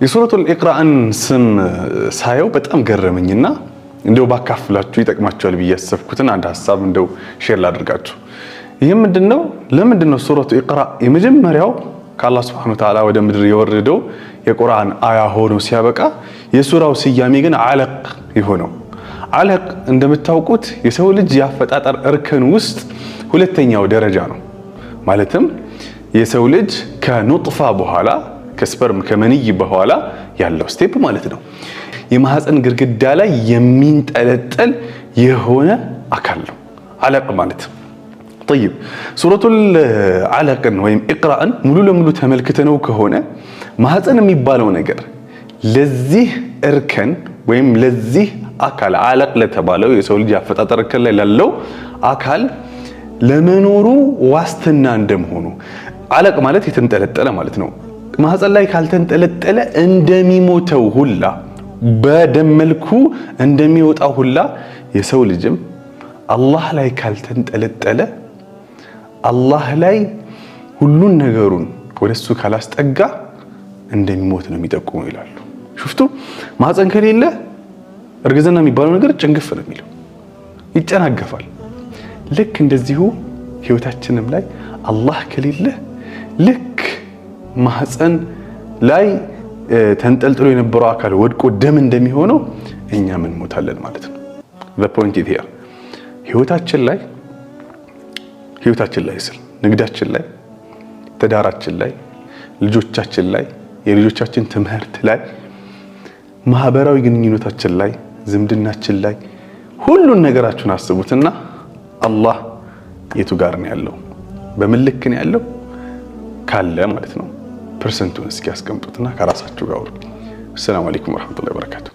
የሱረቱል ኢቅራእን ስም ሳየው በጣም ገረመኝና እንደው ባካፍላችሁ ይጠቅማችኋል ብዬ ያሰብኩትን አንድ ሐሳብ እንደው ሼር ላድርጋችሁ። ይሄም ምንድነው ለምንድነው ሱረቱ ኢቅራእ የመጀመሪያው ከአላህ Subhanahu Wa Ta'ala ወደ ምድር የወረደው የቁርአን አያ ሆኖ ሲያበቃ የሱራው ስያሜ ግን አለቅ ይሆነው? አለቅ እንደምታውቁት የሰው ልጅ ያፈጣጠር እርከን ውስጥ ሁለተኛው ደረጃ ነው። ማለትም የሰው ልጅ ከኑጥፋ በኋላ ከስፐርም ከመንይ በኋላ ያለው ስቴፕ ማለት ነው። የማህፀን ግድግዳ ላይ የሚንጠለጠል የሆነ አካል ነው አለቅ ማለት። طيب ሱረቱል አለቅን ወይም ኢቅራእን ሙሉ ለሙሉ ተመልክተነው ከሆነ ማህፀን የሚባለው ነገር ለዚህ እርከን ወይም ለዚህ አካል አለቅ ለተባለው የሰው ልጅ አፈጣጠር እርከን ላይ ላለው አካል ለመኖሩ ዋስትና እንደመሆኑ አለቅ ማለት የተንጠለጠለ ማለት ነው። ማህፀን ላይ ካልተንጠለጠለ እንደሚሞተው ሁላ በደም መልኩ እንደሚወጣው ሁላ የሰው ልጅም አላህ ላይ ካልተንጠለጠለ አላህ ላይ ሁሉን ነገሩን ወደሱ ካላስጠጋ እንደሚሞት ነው የሚጠቁመው ይላሉ። ሽፍቱ ማህፀን ከሌለ እርግዝና የሚባለው ነገር ጭንግፍ ነው የሚለው፣ ይጨናገፋል። ልክ እንደዚሁ ህይወታችንም ላይ አላህ ከሌለ ልክ ማህፀን ላይ ተንጠልጥሎ የነበረው አካል ወድቆ ደም እንደሚሆነው እኛም እንሞታለን ማለት ነው። the point is here ህይወታችን ላይ ስል ንግዳችን ላይ፣ ትዳራችን ላይ፣ ልጆቻችን ላይ፣ የልጆቻችን ትምህርት ላይ፣ ማህበራዊ ግንኙነታችን ላይ፣ ዝምድናችን ላይ ሁሉን ነገራችሁን አስቡትና አላህ የቱ ጋር ነው ያለው? በምን ልክ ነው ያለው ካለ ማለት ነው ፐርሰንቱን እስኪ ያስቀምጡትና ከራሳችሁ ጋር አውሩ። ሰላም አለይኩም ወራህመቱላሂ ወበረካቱ።